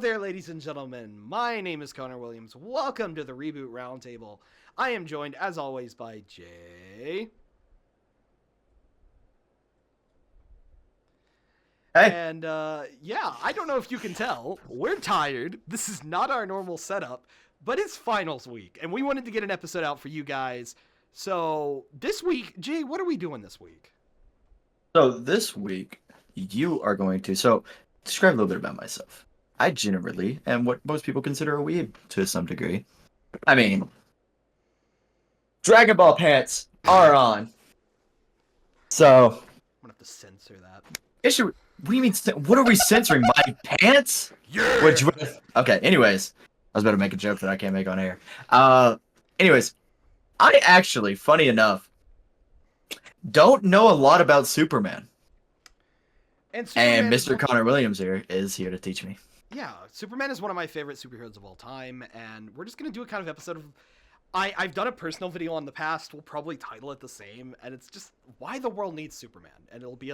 there, ladies and gentlemen. My name is Connor Williams. Welcome to the Reboot Roundtable. I am joined, as always, by Jay. Hey. And, I don't know if you can tell. We're tired. This is not our normal setup, but it's finals week, and we wanted to get an episode out for you guys. So, this week, Jay, what are we doing this week? So this week, you are going to... So, describe a little bit about myself. I generally am what most people consider a weeb to some degree. I mean, Dragon Ball pants are on. So... I'm gonna have to censor that. What do you mean? What are we censoring? My pants? Yeah! Okay, anyways. I was about to make a joke that I can't make on air. Anyways. I actually, funny enough, don't know a lot about Superman. And Mr. Connor Williams here is here to teach me. Yeah, Superman is one of my favorite superheroes of all time, and we're just going to do a kind of episode of... I've done a personal video on the past, we'll probably title it the same, and it's just why the world needs Superman, and it'll be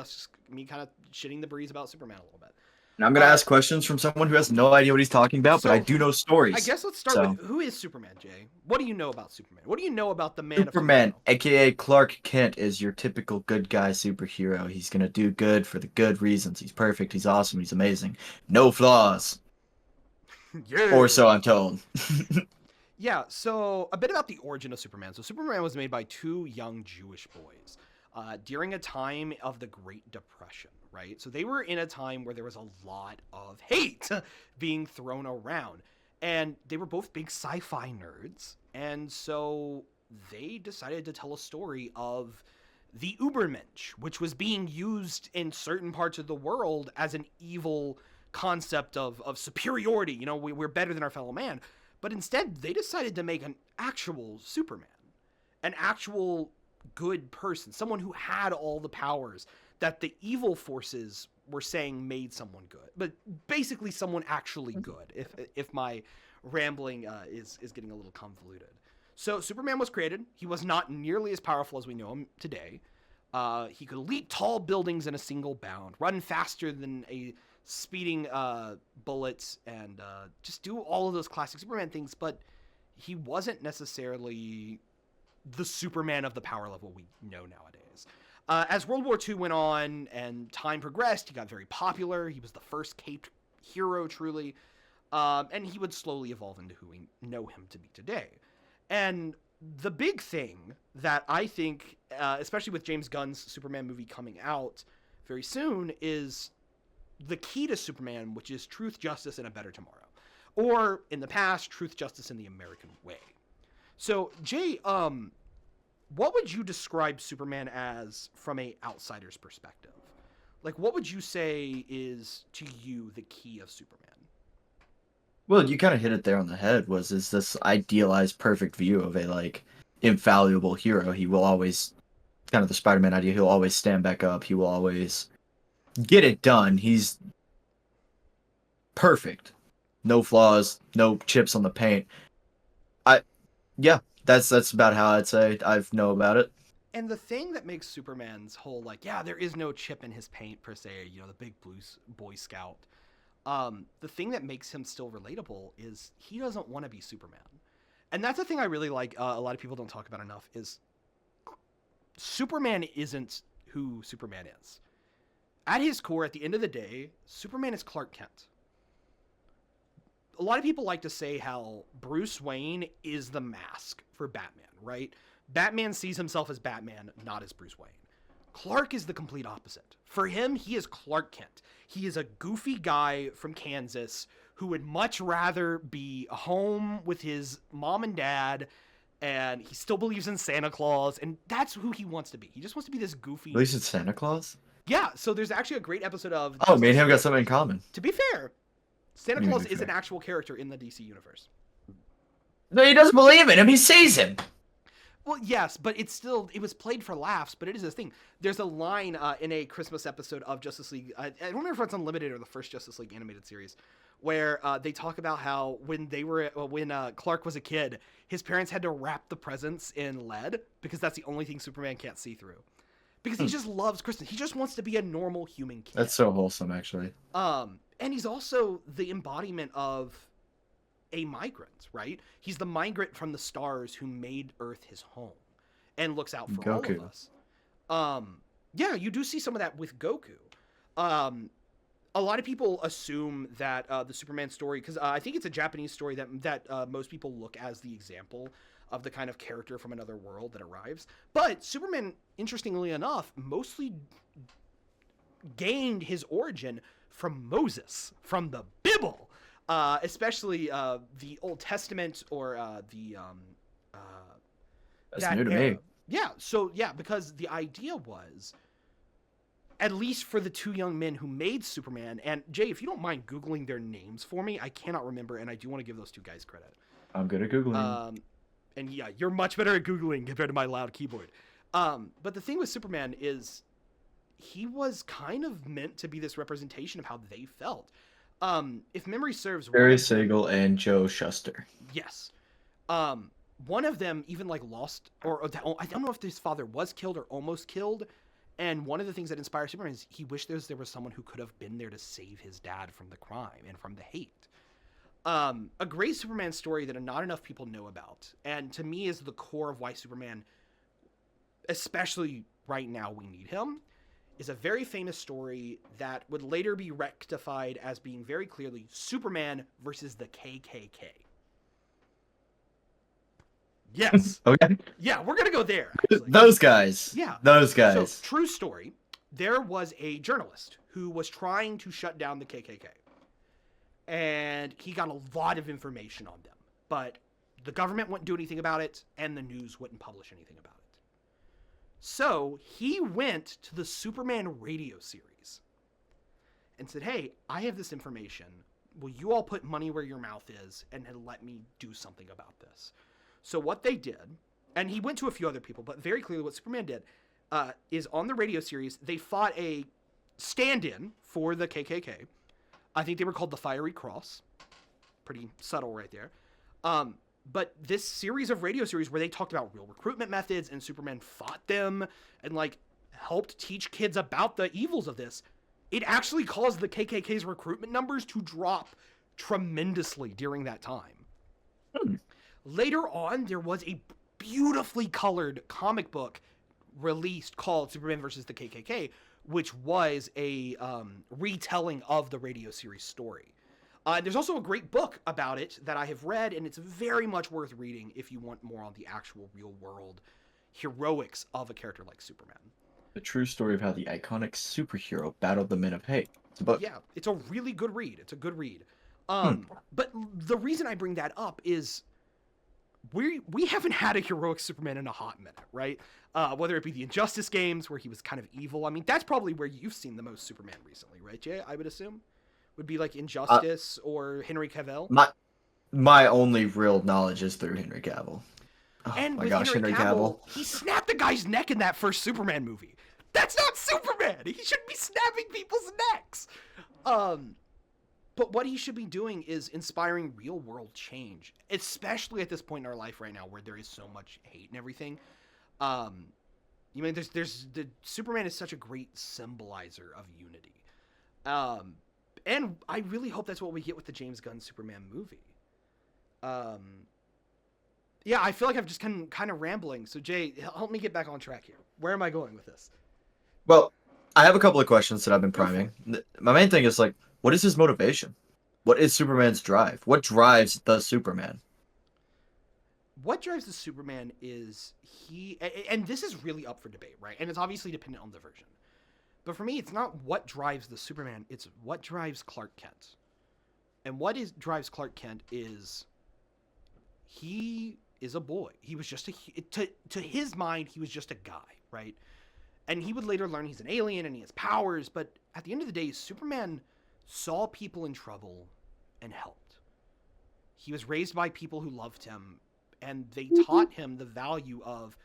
me kind of shitting the breeze about Superman a little bit. And I'm going to ask questions from someone who has no idea what he's talking about, but I do know stories. I guess let's start with, who is Superman, Jay? What do you know about Superman? What do you know about the man Superman, of Superman, a.k.a. Clark Kent, is your typical good guy superhero. He's going to do good for the good reasons. He's perfect, he's awesome, he's amazing. No flaws. Yeah. Or so I'm told. Yeah, so a bit about the origin of Superman. So Superman was made by two young Jewish boys during a time of the Great Depression, right? So they were in a time where there was a lot of hate being thrown around. And they were both big sci-fi nerds. And so they decided to tell a story of the Ubermensch, which was being used in certain parts of the world as an evil concept of superiority. You know, we're better than our fellow man. But instead, they decided to make an actual Superman, an actual good person, someone who had all the powers that the evil forces were saying made someone good, but basically someone actually good, if my rambling is getting a little convoluted. So Superman was created. He was not nearly as powerful as we know him today. He could leap tall buildings in a single bound, run faster than a speeding bullets, and just do all of those classic Superman things, but he wasn't necessarily the Superman of the power level we know nowadays. As World War II went on and time progressed, he got very popular. He was the first caped hero, truly, and he would slowly evolve into who we know him to be today. And the big thing that I think, especially with James Gunn's Superman movie coming out very soon, is the key to Superman, which is truth, justice, and a better tomorrow. Or, in the past, truth, justice, in the American way. So, Jay, what would you describe Superman as from a outsider's perspective? Like, what would you say is, to you, the key of Superman? Well, you kind of hit it there on the head, is this idealized perfect view of a, like, infallible hero. He will always, kind of the Spider-Man idea, he'll always stand back up, he will always get it done. He's perfect. No flaws, no chips on the paint. That's about how I'd say I know about it. And the thing that makes Superman's whole, like, yeah, there is no chip in his paint per se, you know, the big blue Boy Scout. The thing that makes him still relatable is he doesn't want to be Superman. And that's the thing I really like, a lot of people don't talk about enough, is Superman isn't who Superman is. At his core, at the end of the day, Superman is Clark Kent. A lot of people like to say how Bruce Wayne is the mask for Batman, right? Batman sees himself as Batman, not as Bruce Wayne. Clark is the complete opposite. For him, he is Clark Kent. He is a goofy guy from Kansas who would much rather be home with his mom and dad, and he still believes in Santa Claus, and that's who he wants to be. He just wants to be this goofy... At least it's Santa Claus? Yeah, so there's actually a great episode of... Oh, me and him got something in common. To be fair, Santa Claus is an actual character in the DC universe. No, he doesn't believe in him. He sees him. Well, yes, but it was played for laughs, but it is this thing. There's a line in a Christmas episode of Justice League. I don't remember if it's Unlimited or the first Justice League animated series, where they talk about how when Clark was a kid, his parents had to wrap the presents in lead because that's the only thing Superman can't see through. Because he just loves Christmas. He just wants to be a normal human kid. That's so wholesome, actually. And he's also the embodiment of a migrant, right? He's the migrant from the stars who made Earth his home and looks out for all of Goku. us. Yeah, you do see some of that with Goku. A lot of people assume that the Superman story, because I think it's a Japanese story that most people look as the example of the kind of character from another world that arrives. But Superman, interestingly enough, mostly gained his origin from Moses, from the Bible, especially the Old Testament or That's that new to era. me. Yeah, so yeah, because the idea was, at least for the two young men who made Superman, and Jay, if you don't mind Googling their names for me, I cannot remember, and I do want to give those two guys credit. I'm good at Googling. And yeah, you're much better at Googling compared to my loud keyboard. But the thing with Superman is he was kind of meant to be this representation of how they felt. If memory serves, Barry Siegel and Joe Shuster. yes. One of them even like lost, or I don't know if his father was killed or almost killed. And one of the things that inspired Superman is he wished there was someone who could have been there to save his dad from the crime and from the hate. A great Superman story that not enough people know about, and to me is the core of why Superman, especially right now we need him, is a very famous story that would later be rectified as being very clearly Superman versus the KKK. Yes. Okay. Yeah, we're going to go there, actually. Those guys. Yeah. Those guys. So, true story. There was a journalist who was trying to shut down the KKK. And he got a lot of information on them. But the government wouldn't do anything about it, and the news wouldn't publish anything about it. So, he went to the Superman radio series and said, hey, I have this information. Will you all put money where your mouth is and let me do something about this? So what they did, and he went to a few other people, but very clearly what Superman did is on the radio series, they fought a stand-in for the KKK. I think they were called the Fiery Cross. Pretty subtle right there. But this series of radio series where they talked about real recruitment methods and Superman fought them and like helped teach kids about the evils of this, it actually caused the KKK's recruitment numbers to drop tremendously during that time. Later on, there was a beautifully colored comic book released called Superman versus the KKK, which was a retelling of the radio series story. There's also a great book about it that I have read, and it's very much worth reading if you want more on the actual real-world heroics of a character like Superman. The true story of how the iconic superhero battled the men of hate. It's a book. Yeah, it's a really good read. It's a good read. But the reason I bring that up is we haven't had a heroic Superman in a hot minute, right? Whether it be the Injustice games where he was kind of evil. I mean, that's probably where you've seen the most Superman recently, right, Jay? I would assume would be like Injustice or Henry Cavill. My only real knowledge is through Henry Cavill. Oh and my with gosh, Henry Henry Cavill. He snapped the guy's neck in that first Superman movie. That's not Superman. He shouldn't be snapping people's necks. But what he should be doing is inspiring real world change, especially at this point in our life right now where there is so much hate and everything. You mean there's the Superman is such a great symbolizer of unity. And I really hope that's what we get with the James Gunn Superman movie. Yeah, I feel like I'm just kind of rambling. So Jay, help me get back on track here. Where am I going with this? Well, I have a couple of questions that I've been priming. My main thing is like, what is his motivation? What is Superman's drive? What drives the Superman? What drives the Superman is and this is really up for debate, right? And it's obviously dependent on the version. But for me, it's not what drives the Superman, it's what drives Clark Kent. And drives Clark Kent is he is a boy. He was just to his mind, he was just a guy, right? And he would later learn he's an alien and he has powers, but at the end of the day, Superman saw people in trouble and helped. He was raised by people who loved him, and they taught him the value of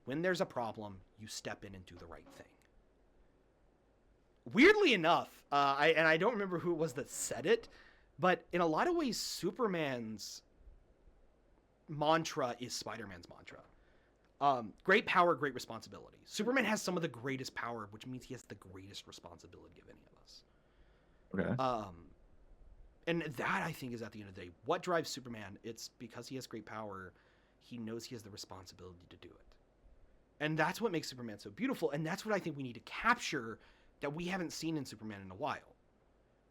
when there's a problem, you step in and do the right thing. Weirdly enough, I don't remember who it was that said it, but in a lot of ways, Superman's mantra is Spider-Man's mantra. Great power, great responsibility. Superman has some of the greatest power, which means he has the greatest responsibility of any of us. Okay. And that, I think, is at the end of the day. What drives Superman? It's because he has great power. He knows he has the responsibility to do it. And that's what makes Superman so beautiful. And that's what I think we need to capture that we haven't seen in Superman in a while.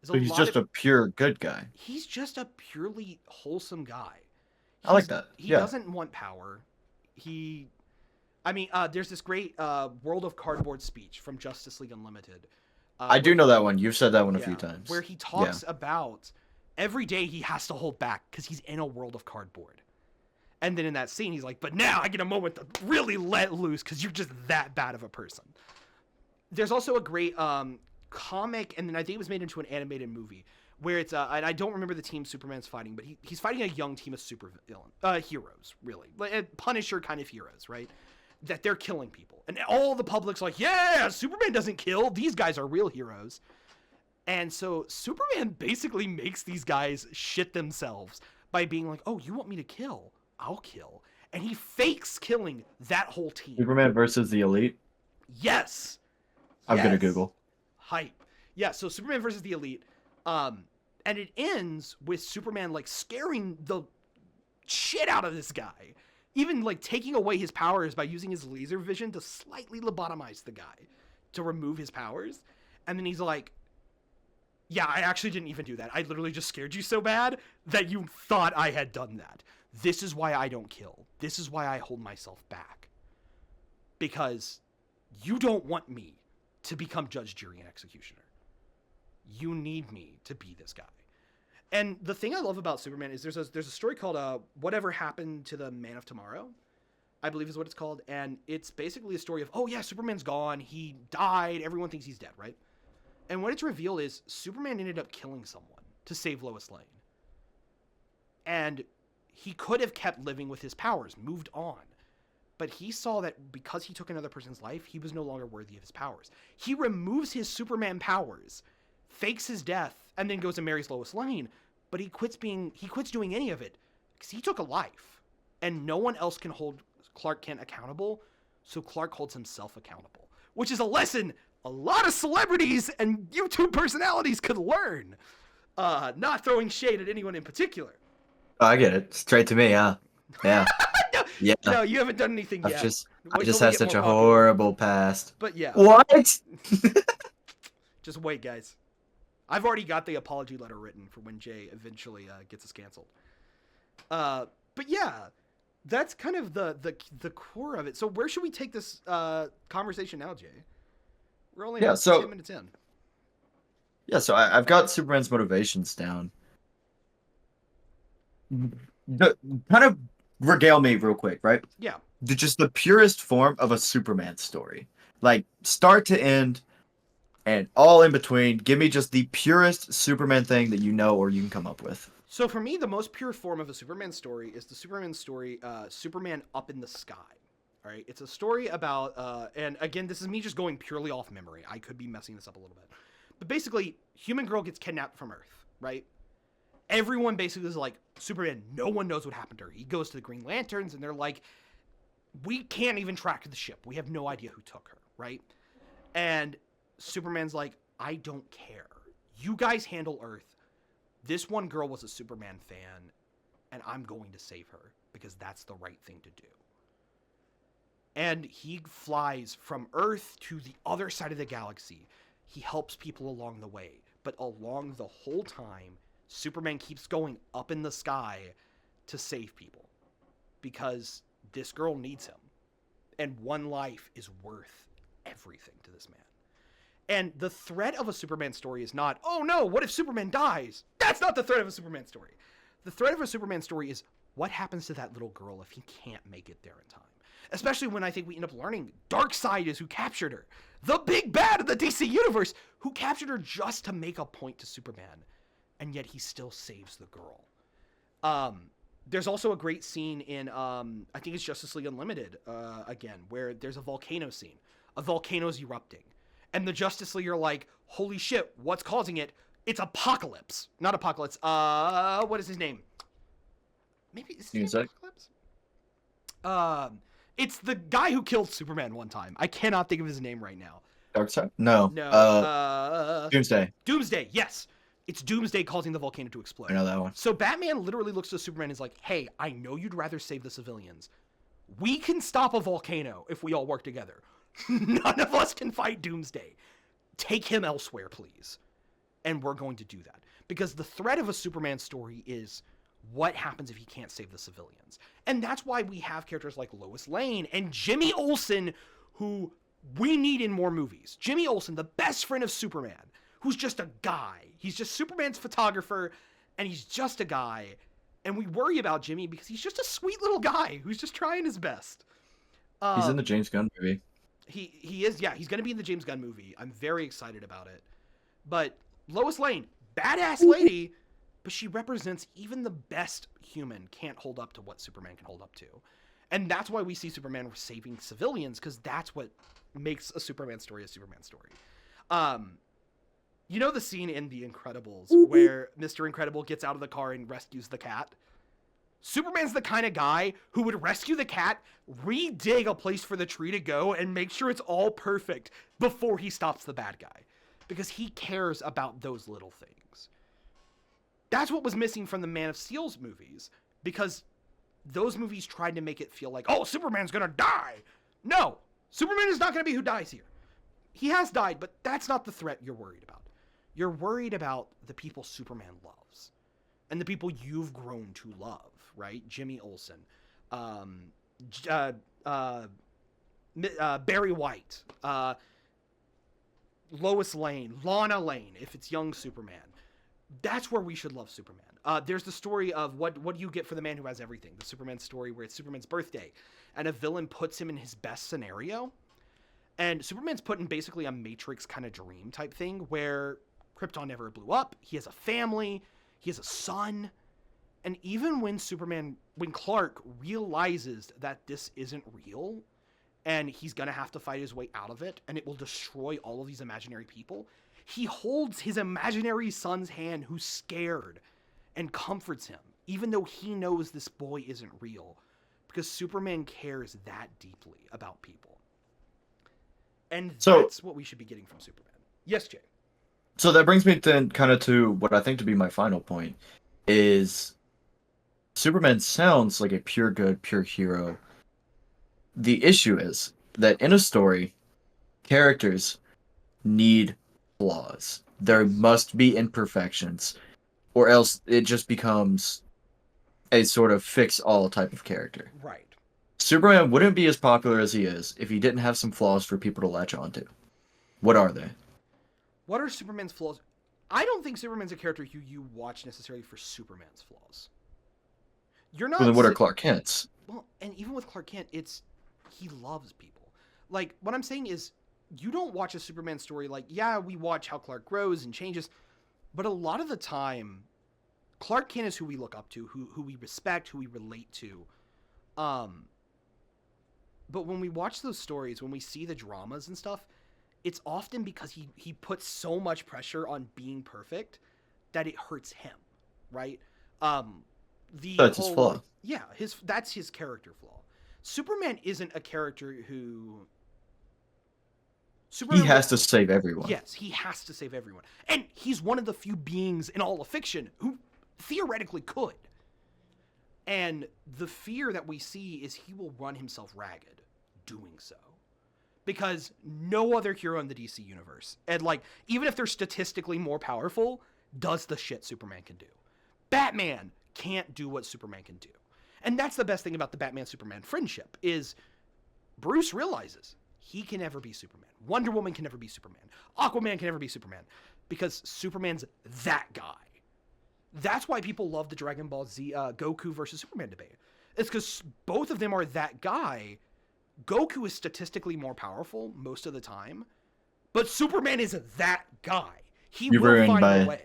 So he's just a pure good guy. He's just a purely wholesome guy. I like that. He doesn't want power. There's this great World of Cardboard speech from Justice League Unlimited. I do know that one. You've said that one a few times. Where he talks about every day he has to hold back because he's in a world of cardboard. And then in that scene, he's like, but now I get a moment to really let loose because you're just that bad of a person. There's also a great comic, and then I think it was made into an animated movie, where it's, and I don't remember the team Superman's fighting, but he's fighting a young team of heroes, really. Like, Punisher kind of heroes, right? That they're killing people. And all the public's like, yeah, Superman doesn't kill. These guys are real heroes. And so Superman basically makes these guys shit themselves by being like, oh, you want me to kill? I'll kill. And he fakes killing that whole team. Superman versus the Elite? Yes. I'm going to Google. Hype. Yeah, so Superman versus the Elite. And it ends with Superman, like, scaring the shit out of this guy. Even, like, taking away his powers by using his laser vision to slightly lobotomize the guy to remove his powers. And then he's like, yeah, I actually didn't even do that. I literally just scared you so bad that you thought I had done that. This is why I don't kill. This is why I hold myself back. Because you don't want me to become judge, jury, and executioner. You need me to be this guy. And the thing I love about Superman is there's a story called Whatever Happened to the Man of Tomorrow, I believe is what it's called. And it's basically a story of, oh yeah, Superman's gone. He died. Everyone thinks he's dead, right? And what it's revealed is Superman ended up killing someone to save Lois Lane. And he could have kept living with his powers, moved on. But he saw that because he took another person's life, he was no longer worthy of his powers. He removes his Superman powers, fakes his death, and then goes and marries Lois Lane. But he quits doing any of it because he took a life. And no one else can hold Clark Kent accountable, so Clark holds himself accountable. Which is a lesson a lot of celebrities and YouTube personalities could learn. Not throwing shade at anyone in particular. Oh, I get it. Straight to me, huh? Yeah. No, yeah. No, you haven't done anything yet. I just have such a horrible past. But yeah. What? Just wait, guys. I've already got the apology letter written for when Jay eventually gets us canceled. But yeah, that's kind of the core of it. So where should we take this conversation now, Jay? We're only 10 minutes in. Yeah, so I've got Superman's motivations down. Kind of regale me real quick, right? Yeah. Just the purest form of a Superman story. Like, start to end and all in between. Give me just the purest Superman thing that you know or you can come up with. So for me, the most pure form of a Superman story is the Superman story, Superman Up in the Sky. All right, it's a story about, and again, this is me just going purely off memory. I could be messing this up a little bit. But basically, human girl gets kidnapped from Earth, right? Everyone basically is like, Superman, no one knows what happened to her. He goes to the Green Lanterns, and they're like, we can't even track the ship. We have no idea who took her, right? And Superman's like, I don't care. You guys handle Earth. This one girl was a Superman fan, and I'm going to save her because that's the right thing to do. And he flies from Earth to the other side of the galaxy. He helps people along the way. But along the whole time, Superman keeps going up in the sky to save people. Because this girl needs him. And one life is worth everything to this man. And the threat of a Superman story is not, oh no, what if Superman dies? That's not the threat of a Superman story. The threat of a Superman story is, what happens to that little girl if he can't make it there in time? Especially when I think we end up learning Darkseid is who captured her. The big bad of the DC universe who captured her just to make a point to Superman. And yet he still saves the girl. There's also a great scene in, I think it's Justice League Unlimited, again, where there's a volcano scene. A volcano's erupting. And the Justice League are like, holy shit, what's causing it? It's Apocalypse. Not Apocalypse. What is his name? Maybe is his name Apocalypse? It's the guy who killed Superman one time. I cannot think of his name right now. Darkseid? No. No. Doomsday. Doomsday, yes. It's Doomsday causing the volcano to explode. I know that one. So Batman literally looks to Superman and is like, hey, I know you'd rather save the civilians. We can stop a volcano if we all work together. None of us can fight Doomsday. Take him elsewhere, please. And we're going to do that. Because the threat of a Superman story is what happens if he can't save the civilians. And that's why we have characters like Lois Lane and Jimmy Olsen, who we need in more movies. Jimmy Olsen, the best friend of Superman, who's just a guy. He's just Superman's photographer, and he's just a guy. And we worry about Jimmy because he's just a sweet little guy who's just trying his best. He's in the James Gunn movie. He is, yeah. He's going to be in the James Gunn movie. I'm very excited about it. But Lois Lane, badass lady, but she represents even the best human can't hold up to what Superman can hold up to. And that's why we see Superman saving civilians, because that's what makes a Superman story a Superman story. You know the scene in The Incredibles where Mr. Incredible gets out of the car and rescues the cat? Superman's the kind of guy who would rescue the cat, re-dig a place for the tree to go, and make sure it's all perfect before he stops the bad guy. Because he cares about those little things. That's what was missing from the Man of Steel's movies. Because those movies tried to make it feel like, oh, Superman's gonna die. No, Superman is not gonna be who dies here. He has died, but that's not the threat you're worried about. You're worried about the people Superman loves. And the people you've grown to love, right? Jimmy Olsen. Barry White. Lois Lane. Lana Lane, if it's young Superman. That's where we should love Superman. There's the story of what do you get for the man who has everything? The Superman story where it's Superman's birthday. And a villain puts him in his best scenario. And Superman's put in basically a Matrix kind of dream type thing where Krypton never blew up. He has a family. He has a son. And even when Clark realizes that this isn't real and he's going to have to fight his way out of it and it will destroy all of these imaginary people, he holds his imaginary son's hand who's scared and comforts him, even though he knows this boy isn't real, because Superman cares that deeply about people. And that's what we should be getting from Superman. Yes, Jay. So that brings me then kind of to what I think to be my final point is Superman sounds like a pure good, pure hero. The issue is that in a story, characters need flaws. There must be imperfections, or else it just becomes a sort of fix-all type of character. Right. Superman wouldn't be as popular as he is if he didn't have some flaws for people to latch onto. What are they? What are Superman's flaws? I don't think Superman's a character who you watch necessarily for Superman's flaws. You're not. Well, then what are Clark Kent's? Well, and even with Clark Kent, he loves people. Like, what I'm saying is, you don't watch a Superman story like, yeah, we watch how Clark grows and changes, but a lot of the time, Clark Kent is who we look up to, who we respect, who we relate to. But when we watch those stories, when we see the dramas and stuff, it's often because he puts so much pressure on being perfect that it hurts him, right? That's his flaw. Yeah, that's his character flaw. Superman isn't a character who... He has to save everyone. Yes, he has to save everyone. And he's one of the few beings in all of fiction who theoretically could. And the fear that we see is he will run himself ragged doing so. Because no other hero in the DC universe, and like, even if they're statistically more powerful, does the shit Superman can do. Batman can't do what Superman can do. And that's the best thing about the Batman-Superman friendship, is Bruce realizes he can never be Superman. Wonder Woman can never be Superman. Aquaman can never be Superman. Because Superman's that guy. That's why people love the Dragon Ball Z Goku versus Superman debate. It's because both of them are that guy. Goku is statistically more powerful most of the time, but Superman is that guy. He will find a way.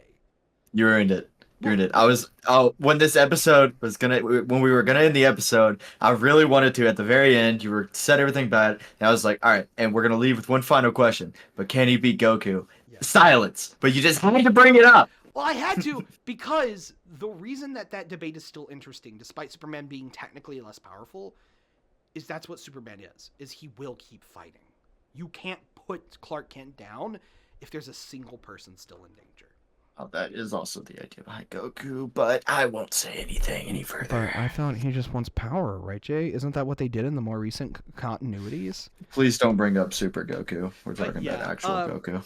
You ruined it. You ruined it. When this episode was when we were gonna end the episode, I really wanted to at the very end. You said everything bad, and I was like, all right, and we're gonna leave with one final question. But can he beat Goku? Yeah. Silence. But you just had to bring it up. Well, I had to, because the reason that debate is still interesting, despite Superman being technically less powerful, is that's what Superman is he will keep fighting. You can't put Clark Kent down if there's a single person still in danger. Well, that is also the idea behind Goku, but I won't say anything any further. But I thought he just wants power, right, Jay? Isn't that what they did in the more recent continuities? Please don't bring up Super Goku. We're But talking about yeah, actual Goku.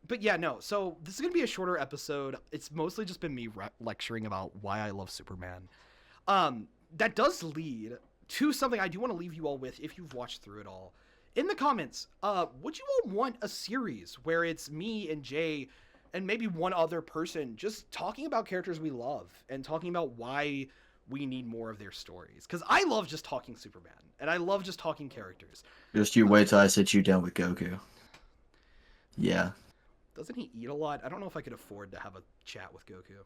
but yeah, no. So this is gonna be a shorter episode. It's mostly just been me lecturing about why I love Superman. That does lead to something I do want to leave you all with if you've watched through it all. In the comments, would you all want a series where it's me and Jay and maybe one other person just talking about characters we love and talking about why we need more of their stories? Because I love just talking Superman and I love just talking characters. Just you wait till I sit you down with Goku. Yeah. Doesn't he eat a lot? I don't know if I could afford to have a chat with Goku.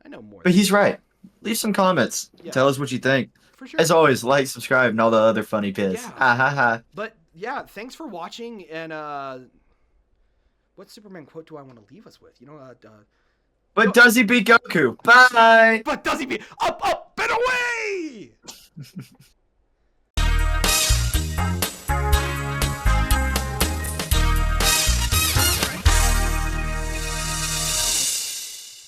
I know more. But he's right. Leave some comments. Yeah. Tell us what you think. For sure. As always, like, subscribe, and all the other funny bits. Yeah. Ah ha ha. But yeah, thanks for watching. And what Superman quote do I want to leave us with? You know, But does he beat Goku? Bye. but does he be up?